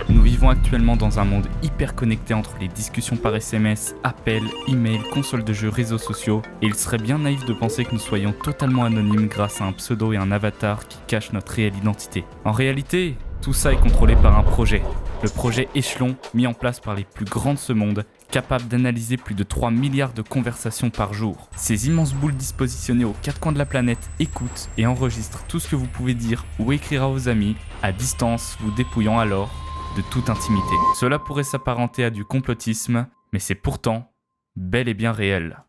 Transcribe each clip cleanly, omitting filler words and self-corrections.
Nous vivons actuellement dans un monde hyper connecté entre les discussions par SMS, appels, emails, consoles de jeux, réseaux sociaux, et il serait bien naïf de penser que nous soyons totalement anonymes grâce à un pseudo et un avatar qui cachent notre réelle identité. En réalité, tout ça est contrôlé par un projet. Le projet Échelon, mis en place par les plus grands de ce monde, capable d'analyser plus de 3 milliards de conversations par jour. Ces immenses boules dispositionnées aux quatre coins de la planète écoutent et enregistrent tout ce que vous pouvez dire ou écrire à vos amis, à distance, vous dépouillant alors de toute intimité. Cela pourrait s'apparenter à du complotisme, mais c'est pourtant bel et bien réel.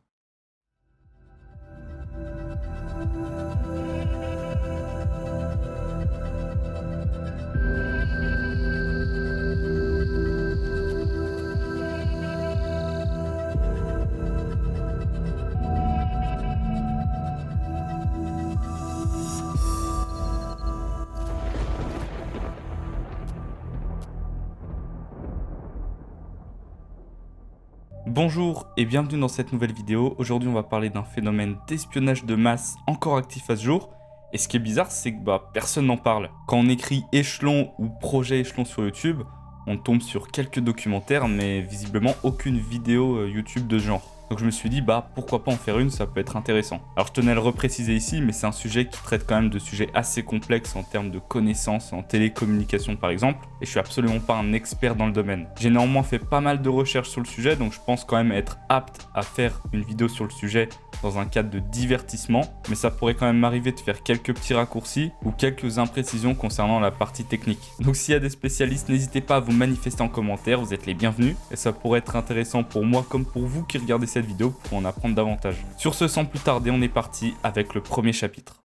Bonjour et bienvenue dans cette nouvelle vidéo. Aujourd'hui on va parler d'un phénomène d'espionnage de masse encore actif à ce jour. Et ce qui est bizarre c'est que personne n'en parle. Quand on écrit échelon ou projet échelon sur YouTube, on tombe sur quelques documentaires mais visiblement aucune vidéo YouTube de ce genre. Donc je me suis dit pourquoi pas en faire une, ça peut être intéressant. Alors je tenais à le repréciser ici, mais c'est un sujet qui traite quand même de sujets assez complexes en termes de connaissances en télécommunication par exemple, et je suis absolument pas un expert dans le domaine. J'ai néanmoins fait pas mal de recherches sur le sujet, donc je pense quand même être apte à faire une vidéo sur le sujet dans un cadre de divertissement, mais ça pourrait quand même m'arriver de faire quelques petits raccourcis ou quelques imprécisions concernant la partie technique. Donc s'il y a des spécialistes, n'hésitez pas à vous manifester en commentaire, vous êtes les bienvenus, et ça pourrait être intéressant pour moi comme pour vous qui regardez cette vidéo pour en apprendre davantage. Sur ce, sans plus tarder, on est parti avec le premier chapitre.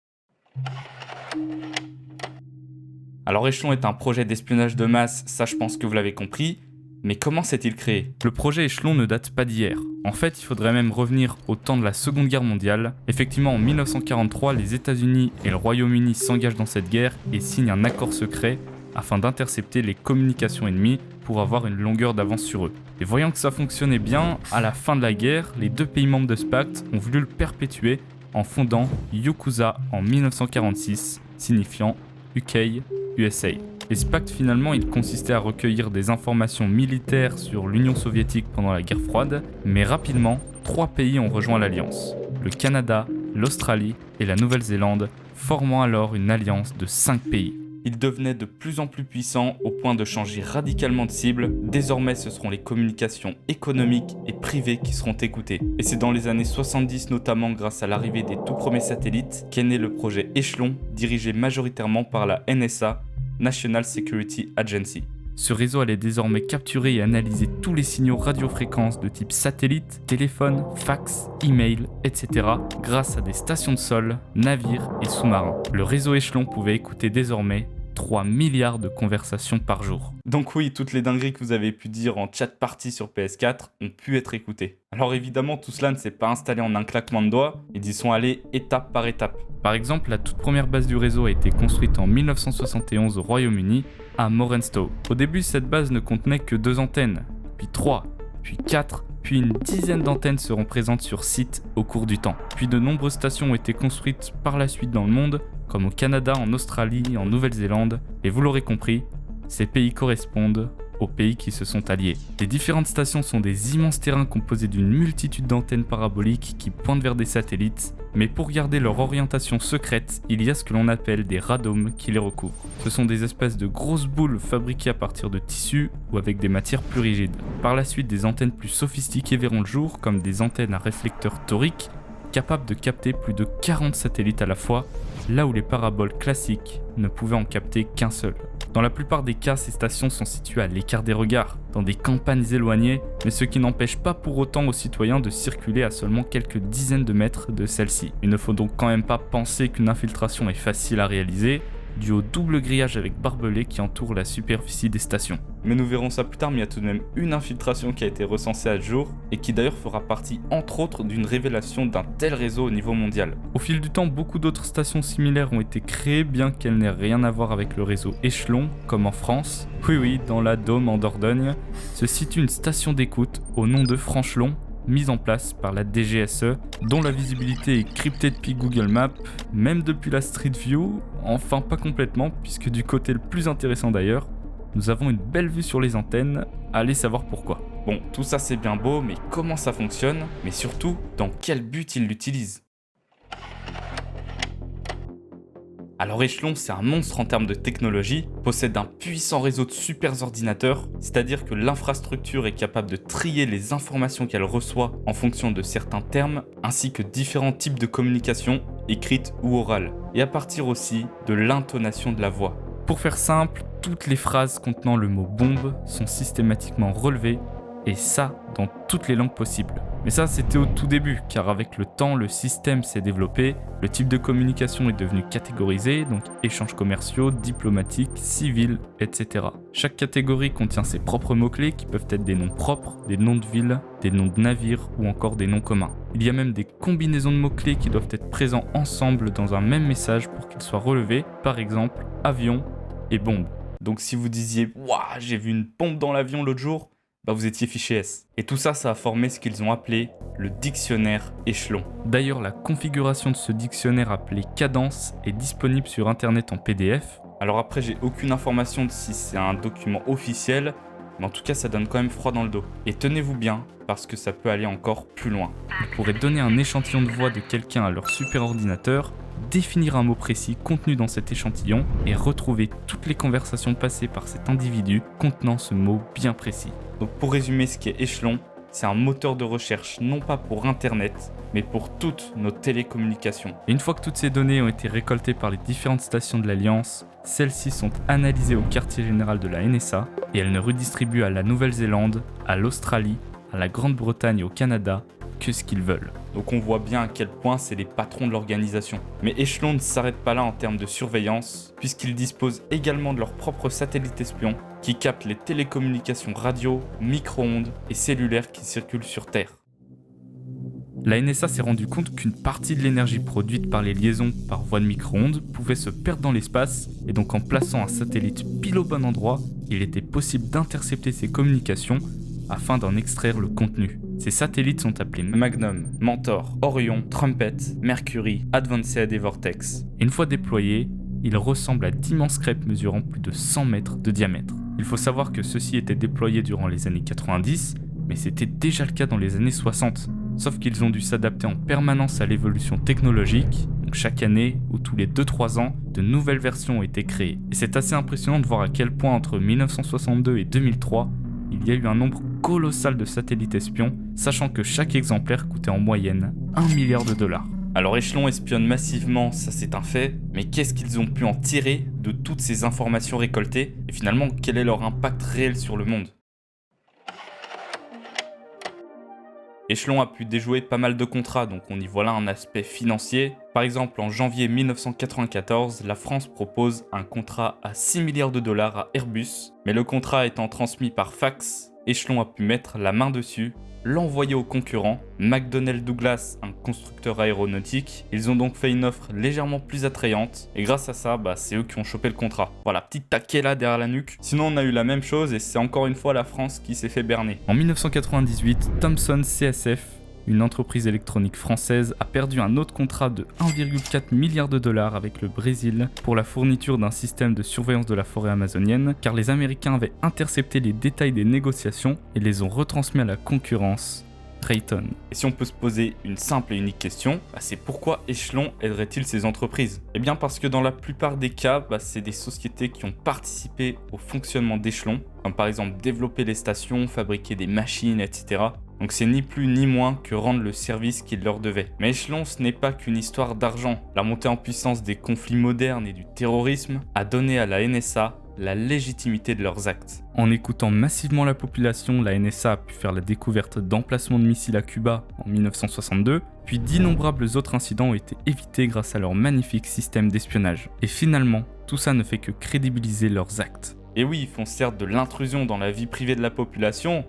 Alors Échelon est un projet d'espionnage de masse, ça je pense que vous l'avez compris. Mais comment s'est-il créé ? Le projet Échelon ne date pas d'hier. En fait, il faudrait même revenir au temps de la Seconde Guerre mondiale. Effectivement, en 1943, les États-Unis et le Royaume-Uni s'engagent dans cette guerre et signent un accord secret afin d'intercepter les communications ennemies pour avoir une longueur d'avance sur eux. Et voyant que ça fonctionnait bien, à la fin de la guerre, les deux pays membres de ce pacte ont voulu le perpétuer en fondant Yakuza en 1946, signifiant UK, USA. Et ce pacte finalement, il consistait à recueillir des informations militaires sur l'Union soviétique pendant la guerre froide, mais rapidement, 3 pays ont rejoint l'alliance. Le Canada, l'Australie et la Nouvelle-Zélande, formant alors une alliance de 5 pays. Ils devenaient de plus en plus puissants au point de changer radicalement de cible. Désormais, ce seront les communications économiques et privées qui seront écoutées. Et c'est dans les années 70, notamment grâce à l'arrivée des tout premiers satellites, qu'est né le projet Échelon, dirigé majoritairement par la NSA, National Security Agency. Ce réseau allait désormais capturer et analyser tous les signaux radiofréquences de type satellite, téléphone, fax, email, etc. grâce à des stations de sol, navires et sous-marins. Le réseau Échelon pouvait écouter désormais 3 milliards de conversations par jour. Donc oui, toutes les dingueries que vous avez pu dire en chat party sur PS4 ont pu être écoutées. Alors évidemment, tout cela ne s'est pas installé en un claquement de doigts, ils y sont allés étape par étape. Par exemple, la toute première base du réseau a été construite en 1971 au Royaume-Uni, à Morgenstow. Au début, cette base ne contenait que 2 antennes, puis 3, puis 4, puis une dizaine d'antennes seront présentes sur site au cours du temps. Puis de nombreuses stations ont été construites par la suite dans le monde, comme au Canada, en Australie, en Nouvelle-Zélande, et vous l'aurez compris, ces pays correspondent aux pays qui se sont alliés. Les différentes stations sont des immenses terrains composés d'une multitude d'antennes paraboliques qui pointent vers des satellites, mais pour garder leur orientation secrète, il y a ce que l'on appelle des radomes qui les recouvrent. Ce sont des espèces de grosses boules fabriquées à partir de tissus ou avec des matières plus rigides. Par la suite, des antennes plus sophistiquées verront le jour, comme des antennes à réflecteurs toriques, capables de capter plus de 40 satellites à la fois, là où les paraboles classiques ne pouvaient en capter qu'un seul. Dans la plupart des cas, ces stations sont situées à l'écart des regards, dans des campagnes éloignées, mais ce qui n'empêche pas pour autant aux citoyens de circuler à seulement quelques dizaines de mètres de celles-ci. Il ne faut donc quand même pas penser qu'une infiltration est facile à réaliser, dû au double grillage avec barbelés qui entoure la superficie des stations. Mais nous verrons ça plus tard, mais il y a tout de même une infiltration qui a été recensée à ce jour, et qui d'ailleurs fera partie entre autres d'une révélation d'un tel réseau au niveau mondial. Au fil du temps, beaucoup d'autres stations similaires ont été créées, bien qu'elles n'aient rien à voir avec le réseau Échelon, comme en France. Oui, dans la Dôme en Dordogne, se situe une station d'écoute au nom de Franchelon, mise en place par la DGSE, dont la visibilité est cryptée depuis Google Maps, même depuis la Street View, enfin pas complètement, puisque du côté le plus intéressant d'ailleurs, nous avons une belle vue sur les antennes, allez savoir pourquoi. Bon, tout ça c'est bien beau, mais comment ça fonctionne? Mais surtout, dans quel but ils l'utilisent? Alors Echelon, c'est un monstre en termes de technologie, possède un puissant réseau de super ordinateurs, c'est-à-dire que l'infrastructure est capable de trier les informations qu'elle reçoit en fonction de certains termes, ainsi que différents types de communication, écrite ou orale, et à partir aussi de l'intonation de la voix. Pour faire simple, toutes les phrases contenant le mot bombe sont systématiquement relevées, et ça dans toutes les langues possibles. Mais ça c'était au tout début, car avec le temps le système s'est développé, le type de communication est devenu catégorisé, donc échanges commerciaux, diplomatiques, civils, etc. Chaque catégorie contient ses propres mots-clés qui peuvent être des noms propres, des noms de villes, des noms de navires ou encore des noms communs. Il y a même des combinaisons de mots-clés qui doivent être présents ensemble dans un même message pour qu'ils soient relevés, par exemple avion et bombe. Donc si vous disiez « Waouh, j'ai vu une bombe dans l'avion l'autre jour », bah vous étiez fiché S. Et tout ça, ça a formé ce qu'ils ont appelé le dictionnaire Echelon. D'ailleurs, la configuration de ce dictionnaire appelé Cadence est disponible sur internet en PDF. Alors après, j'ai aucune information de si c'est un document officiel, mais en tout cas, ça donne quand même froid dans le dos. Et tenez-vous bien, parce que ça peut aller encore plus loin. Vous pourrez donner un échantillon de voix de quelqu'un à leur super ordinateur, définir un mot précis contenu dans cet échantillon et retrouver toutes les conversations passées par cet individu contenant ce mot bien précis. Donc pour résumer ce qu'est Echelon, c'est un moteur de recherche non pas pour Internet, mais pour toutes nos télécommunications. Et une fois que toutes ces données ont été récoltées par les différentes stations de l'Alliance, celles-ci sont analysées au quartier général de la NSA et elles ne redistribuent à la Nouvelle-Zélande, à l'Australie, à la Grande-Bretagne et au Canada que ce qu'ils veulent. Donc on voit bien à quel point c'est les patrons de l'organisation. Mais Echelon ne s'arrête pas là en termes de surveillance, puisqu'ils disposent également de leur propre satellite espion qui capte les télécommunications radio, micro-ondes et cellulaires qui circulent sur Terre. La NSA s'est rendu compte qu'une partie de l'énergie produite par les liaisons par voie de micro-ondes pouvait se perdre dans l'espace, et donc en plaçant un satellite pile au bon endroit, il était possible d'intercepter ces communications afin d'en extraire le contenu. Ces satellites sont appelés Magnum, Mentor, Orion, Trumpet, Mercury, Advanced et Vortex. Et une fois déployés, ils ressemblent à d'immenses crêpes mesurant plus de 100 mètres de diamètre. Il faut savoir que ceux-ci étaient déployés durant les années 90, mais c'était déjà le cas dans les années 60. Sauf qu'ils ont dû s'adapter en permanence à l'évolution technologique, donc chaque année ou tous les 2-3 ans, de nouvelles versions ont été créées. Et c'est assez impressionnant de voir à quel point entre 1962 et 2003, il y a eu un nombre colossal de satellites espions, sachant que chaque exemplaire coûtait en moyenne 1 milliard de dollars. Alors Echelon espionne massivement, ça c'est un fait, mais qu'est-ce qu'ils ont pu en tirer de toutes ces informations récoltées, et finalement quel est leur impact réel sur le monde? Echelon a pu déjouer pas mal de contrats, donc on y voit là un aspect financier. Par exemple, en janvier 1994, la France propose un contrat à 6 milliards de dollars à Airbus, mais le contrat étant transmis par fax, Echelon a pu mettre la main dessus, l'envoyer aux concurrents, McDonnell Douglas, un constructeur aéronautique. Ils ont donc fait une offre légèrement plus attrayante, et grâce à ça, c'est eux qui ont chopé le contrat. Voilà, petit taquet là derrière la nuque. Sinon on a eu la même chose, et c'est encore une fois la France qui s'est fait berner. En 1998, Thomson CSF, une entreprise électronique française, a perdu un autre contrat de 1,4 milliard de dollars avec le Brésil pour la fourniture d'un système de surveillance de la forêt amazonienne, car les Américains avaient intercepté les détails des négociations et les ont retransmis à la concurrence, Raytheon. Et si on peut se poser une simple et unique question, c'est pourquoi Echelon aiderait-il ces entreprises? Eh bien parce que dans la plupart des cas, c'est des sociétés qui ont participé au fonctionnement d'Echelon, comme par exemple développer les stations, fabriquer des machines, etc. Donc c'est ni plus ni moins que rendre le service qu'il leur devait. Mais Echelon, ce n'est pas qu'une histoire d'argent. La montée en puissance des conflits modernes et du terrorisme a donné à la NSA la légitimité de leurs actes. En écoutant massivement la population, la NSA a pu faire la découverte d'emplacements de missiles à Cuba en 1962, puis d'innombrables autres incidents ont été évités grâce à leur magnifique système d'espionnage. Et finalement, tout ça ne fait que crédibiliser leurs actes. Et oui, ils font certes de l'intrusion dans la vie privée de la population,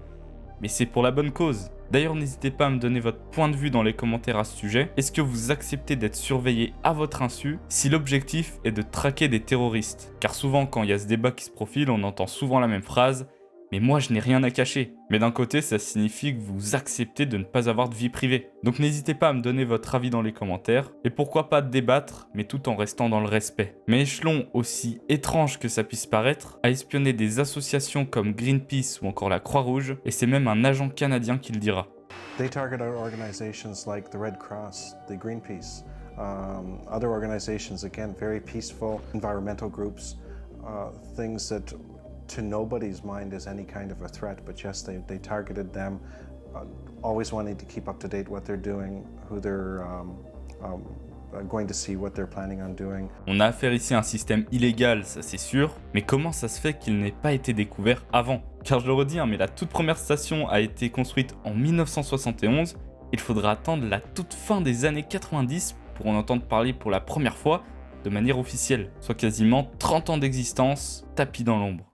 mais c'est pour la bonne cause. D'ailleurs, n'hésitez pas à me donner votre point de vue dans les commentaires à ce sujet. Est-ce que vous acceptez d'être surveillé à votre insu si l'objectif est de traquer des terroristes? Car souvent, quand il y a ce débat qui se profile, on entend souvent la même phrase, mais moi je n'ai rien à cacher. Mais d'un côté, ça signifie que vous acceptez de ne pas avoir de vie privée. Donc n'hésitez pas à me donner votre avis dans les commentaires, et pourquoi pas débattre, mais tout en restant dans le respect. Mais Echelon, aussi étrange que ça puisse paraître, a espionné des associations comme Greenpeace ou encore la Croix-Rouge, et c'est même un agent canadien qui le dira. They target organizations like the Red Cross, the Greenpeace, other organizations, again, very peaceful environmental groups, things that to nobody's mind is any kind of a threat, but yes, they targeted them, always wanting to keep up to date what they're doing, who they're going to see, what they're planning on doing. On a affaire ici à un système illégal, ça c'est sûr, mais comment ça se fait qu'il n'ait pas été découvert avant ? Car je le redis, mais la toute première station a été construite en 1971, il faudra attendre la toute fin des années 90 pour en entendre parler pour la première fois de manière officielle, soit quasiment 30 ans d'existence tapis dans l'ombre.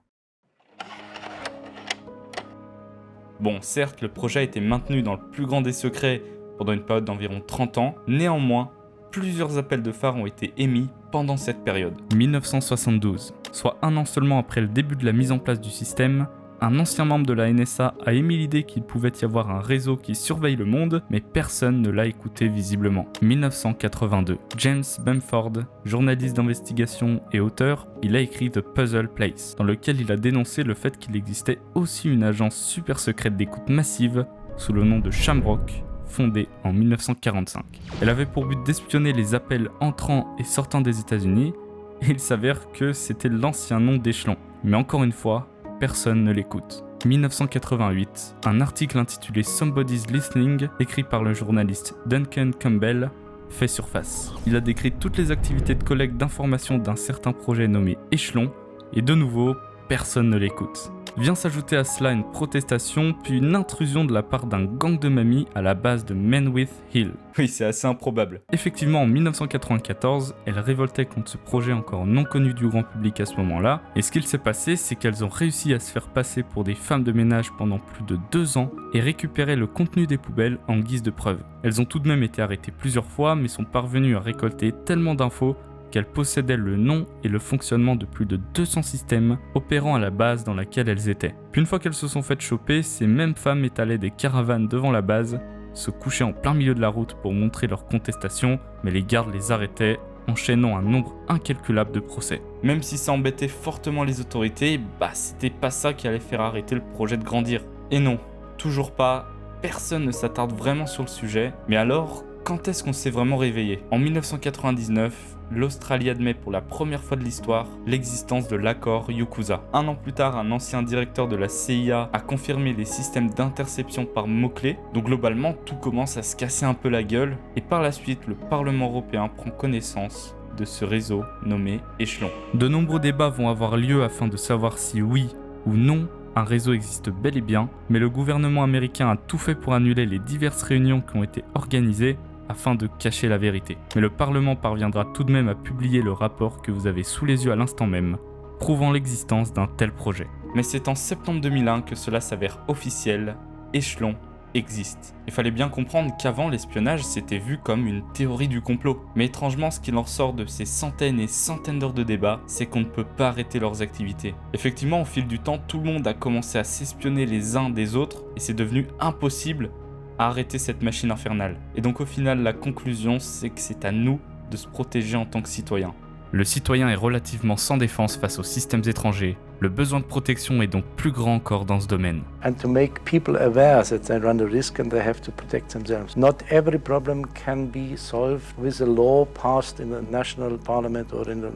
Bon, certes, le projet a été maintenu dans le plus grand des secrets pendant une période d'environ 30 ans, néanmoins, plusieurs appels de phare ont été émis pendant cette période. 1972, soit un an seulement après le début de la mise en place du système, un ancien membre de la NSA a émis l'idée qu'il pouvait y avoir un réseau qui surveille le monde, mais personne ne l'a écouté visiblement. 1982, James Bamford, journaliste d'investigation et auteur, il a écrit The Puzzle Place, dans lequel il a dénoncé le fait qu'il existait aussi une agence super secrète d'écoute massive sous le nom de Shamrock, fondée en 1945. Elle avait pour but d'espionner les appels entrant et sortant des États-Unis, et il s'avère que c'était l'ancien nom d'Echelon. Mais encore une fois, personne ne l'écoute. 1988, un article intitulé Somebody's Listening, écrit par le journaliste Duncan Campbell, fait surface. Il a décrit toutes les activités de collecte d'informations d'un certain projet nommé Echelon, et de nouveau, personne ne l'écoute. Vient s'ajouter à cela une protestation, puis une intrusion de la part d'un gang de mamies à la base de Menwith Hill. Oui, c'est assez improbable. Effectivement, en 1994, elles révoltaient contre ce projet encore non connu du grand public à ce moment-là, et ce qu'il s'est passé, c'est qu'elles ont réussi à se faire passer pour des femmes de ménage pendant plus de 2 ans et récupérer le contenu des poubelles en guise de preuve. Elles ont tout de même été arrêtées plusieurs fois, mais sont parvenues à récolter tellement d'infos qu'elles possédaient le nom et le fonctionnement de plus de 200 systèmes opérant à la base dans laquelle elles étaient. Puis une fois qu'elles se sont faites choper, ces mêmes femmes étalaient des caravanes devant la base, se couchaient en plein milieu de la route pour montrer leur contestation, mais les gardes les arrêtaient, enchaînant un nombre incalculable de procès. Même si ça embêtait fortement les autorités, c'était pas ça qui allait faire arrêter le projet de grandir. Et non, toujours pas, personne ne s'attarde vraiment sur le sujet, mais alors, quand est-ce qu'on s'est vraiment réveillé ? En 1999, l'Australie admet pour la première fois de l'histoire l'existence de l'accord Yakuza. Un an plus tard, un ancien directeur de la CIA a confirmé les systèmes d'interception par mots-clés, donc globalement tout commence à se casser un peu la gueule, et par la suite le Parlement européen prend connaissance de ce réseau nommé Echelon. De nombreux débats vont avoir lieu afin de savoir si oui ou non un réseau existe bel et bien, mais le gouvernement américain a tout fait pour annuler les diverses réunions qui ont été organisées afin de cacher la vérité. Mais le Parlement parviendra tout de même à publier le rapport que vous avez sous les yeux à l'instant même, prouvant l'existence d'un tel projet. Mais c'est en septembre 2001 que cela s'avère officiel, Echelon existe. Il fallait bien comprendre qu'avant l'espionnage c'était vu comme une théorie du complot. Mais étrangement, ce qu'il en ressort de ces centaines et centaines d'heures de débat, c'est qu'on ne peut pas arrêter leurs activités. Effectivement, au fil du temps, tout le monde a commencé à s'espionner les uns des autres et c'est devenu impossible à arrêter cette machine infernale. Et donc au final, la conclusion, c'est que c'est à nous de se protéger en tant que citoyens. Le citoyen est relativement sans défense face aux systèmes étrangers. Le besoin de protection est donc plus grand encore dans ce domaine. And to make people aware that they run a risk and they have to protect themselves. Not every problem can be solved with a law passed in the national parliament or in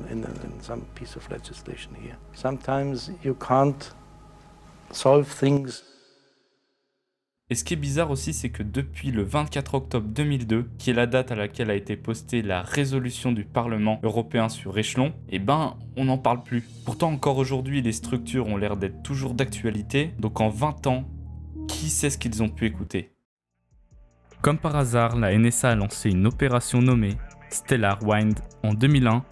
some piece of legislation here. Sometimes you can't solve things. Et ce qui est bizarre aussi, c'est que depuis le 24 octobre 2002, qui est la date à laquelle a été postée la résolution du Parlement européen sur Echelon, on n'en parle plus. Pourtant, encore aujourd'hui, les structures ont l'air d'être toujours d'actualité, donc en 20 ans, qui sait ce qu'ils ont pu écouter ? Comme par hasard, la NSA a lancé une opération nommée Stellar Wind en 2001,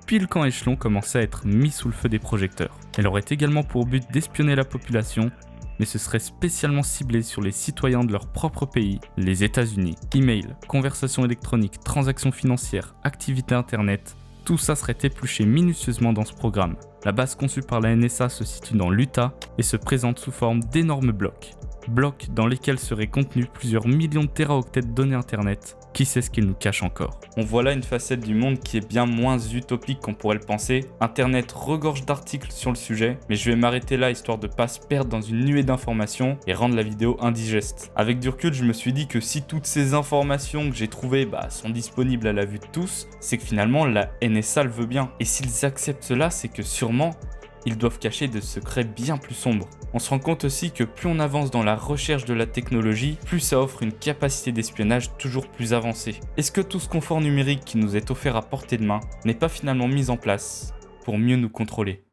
pile quand Echelon commençait à être mis sous le feu des projecteurs. Elle aurait également pour but d'espionner la population, mais ce serait spécialement ciblé sur les citoyens de leur propre pays, les États-Unis. Email, conversations électroniques, transactions financières, activités internet, tout ça serait épluché minutieusement dans ce programme. La base conçue par la NSA se situe dans l'Utah et se présente sous forme d'énormes blocs. Blocs dans lesquels seraient contenus plusieurs millions de téraoctets de données internet. Qui sait ce qu'il nous cache encore? On voit là une facette du monde qui est bien moins utopique qu'on pourrait le penser. Internet regorge d'articles sur le sujet, mais je vais m'arrêter là histoire de pas se perdre dans une nuée d'informations et rendre la vidéo indigeste. Avec du recul, je me suis dit que si toutes ces informations que j'ai trouvées sont disponibles à la vue de tous, c'est que finalement la NSA le veut bien. Et s'ils acceptent cela, c'est que sûrement ils doivent cacher des secrets bien plus sombres. On se rend compte aussi que plus on avance dans la recherche de la technologie, plus ça offre une capacité d'espionnage toujours plus avancée. Est-ce que tout ce confort numérique qui nous est offert à portée de main n'est pas finalement mis en place pour mieux nous contrôler ?